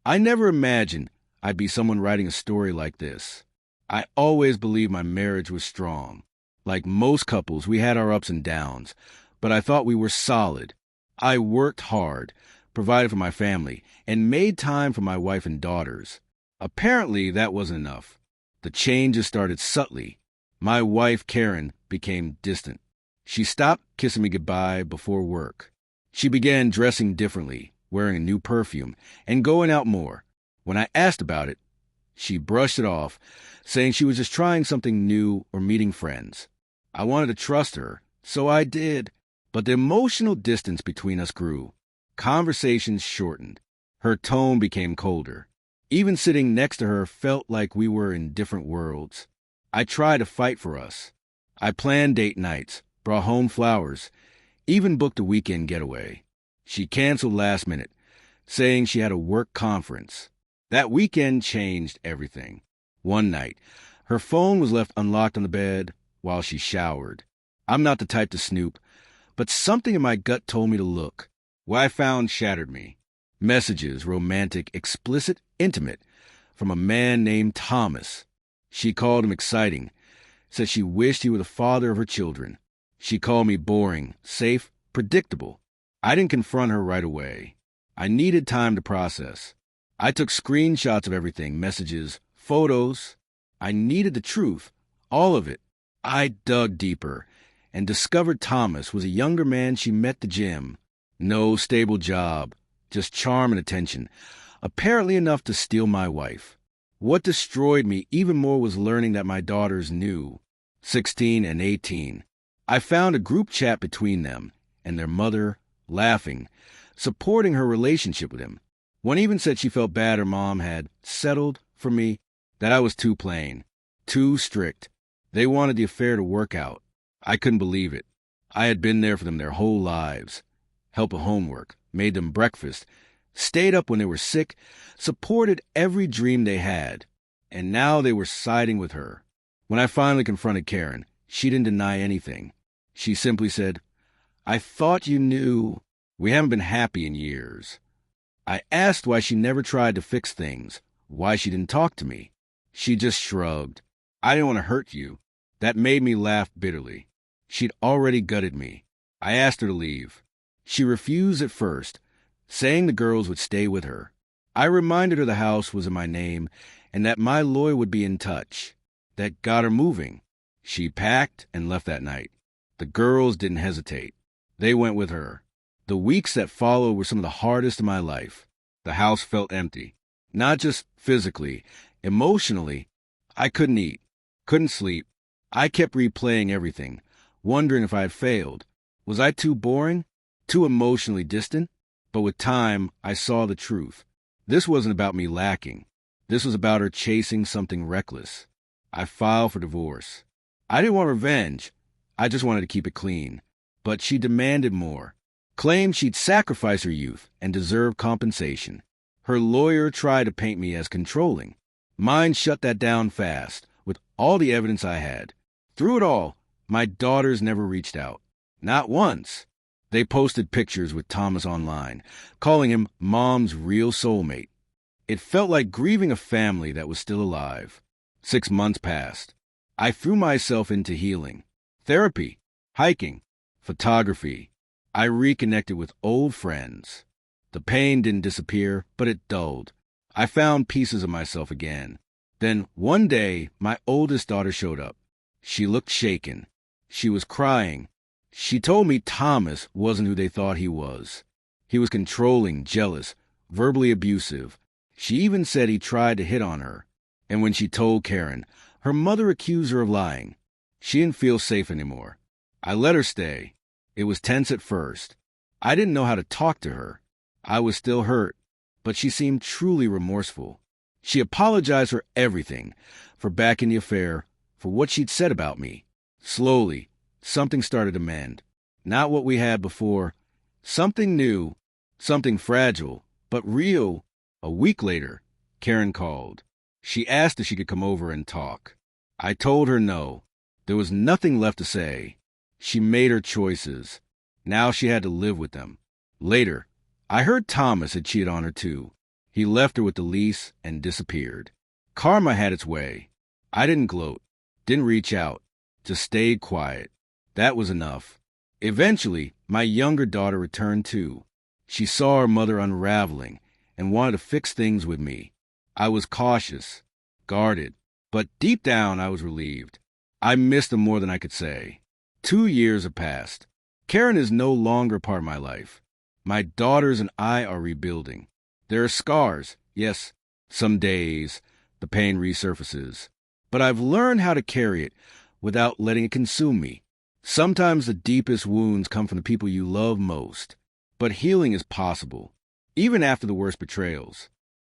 I never imagined I'd be someone writing a story like this. I always believed my marriage was strong. Like most couples, we had our ups and downs, but I thought we were solid. I worked hard, provided for my family, and made time for my wife and daughters. Apparently, that wasn't enough. The changes started subtly. My wife, Karen, became distant. She stopped kissing me goodbye before work. She began dressing differently, wearing a new perfume, and going out more. When I asked about it, she brushed it off, saying she was just trying something new or meeting friends. I wanted to trust her, so I did. But the emotional distance between us grew. Conversations shortened. Her tone became colder. Even sitting next to her felt like we were in different worlds. I tried to fight for us. I planned date nights, brought home flowers, even booked a weekend getaway. She canceled last minute, saying she had a work conference. That weekend changed everything. One night, her phone was left unlocked on the bed while she showered. I'm not the type to snoop, but something in my gut told me to look. What I found shattered me. Messages, romantic, explicit, intimate, from a man named Thomas. She called him exciting, said she wished he were the father of her children. She called me boring, safe, predictable. I didn't confront her right away. I needed time to process. I took screenshots of everything, messages, photos. I needed the truth, all of it. I dug deeper and discovered Thomas was a younger man she met at the gym. No stable job, just charm and attention, apparently enough to steal my wife. What destroyed me even more was learning that my daughters knew, 16 and 18. I found a group chat between them and their mother, laughing, supporting her relationship with him. One even said she felt bad her mom had settled for me, that I was too plain, too strict. They wanted the affair to work out. I couldn't believe it. I had been there for them their whole lives. Helped with homework, made them breakfast, stayed up when they were sick, supported every dream they had. And now they were siding with her. When I finally confronted Karen, she didn't deny anything. She simply said, "I thought you knew. We haven't been happy in years." I asked why she never tried to fix things, why she didn't talk to me. She just shrugged. I didn't want to hurt you. That made me laugh bitterly. She'd already gutted me. I asked her to leave. She refused at first, saying the girls would stay with her. I reminded her the house was in my name and that my lawyer would be in touch. That got her moving. She packed and left that night. The girls didn't hesitate. They went with her. The weeks that followed were some of the hardest of my life. The house felt empty. Not just physically, emotionally. I couldn't eat, couldn't sleep. I kept replaying everything, wondering if I had failed. Was I too boring? Too emotionally distant? But with time, I saw the truth. This wasn't about me lacking. This was about her chasing something reckless. I filed for divorce. I didn't want revenge. I just wanted to keep it clean. But she demanded more. Claimed she'd sacrificed her youth and deserved compensation. Her lawyer tried to paint me as controlling. Mine shut that down fast, with all the evidence I had. Through it all, my daughters never reached out. Not once. They posted pictures with Thomas online, calling him Mom's real soulmate. It felt like grieving a family that was still alive. 6 months passed. I threw myself into healing. Therapy, hiking, photography. I reconnected with old friends. The pain didn't disappear, but it dulled. I found pieces of myself again. Then one day, my oldest daughter showed up. She looked shaken. She was crying. She told me Thomas wasn't who they thought he was. He was controlling, jealous, verbally abusive. She even said he tried to hit on her. And when she told Karen, her mother accused her of lying. She didn't feel safe anymore. I let her stay. It was tense at first. I didn't know how to talk to her. I was still hurt, but she seemed truly remorseful. She apologized for everything, for backing the affair, for what she'd said about me. Slowly, something started to mend. Not what we had before. Something new, something fragile, but real. A week later, Karen called. She asked if she could come over and talk. I told her no. There was nothing left to say. She made her choices. Now she had to live with them. Later, I heard Thomas had cheated on her too. He left her with the lease and disappeared. Karma had its way. I didn't gloat, didn't reach out, just stayed quiet. That was enough. Eventually, my younger daughter returned too. She saw her mother unraveling and wanted to fix things with me. I was cautious, guarded, but deep down I was relieved. I missed them more than I could say. 2 years have passed. Karen is no longer part of my life. My daughters and I are rebuilding. There are scars, yes, some days the pain resurfaces. But I've learned how to carry it without letting it consume me. Sometimes the deepest wounds come from the people you love most. But healing is possible, even after the worst betrayals.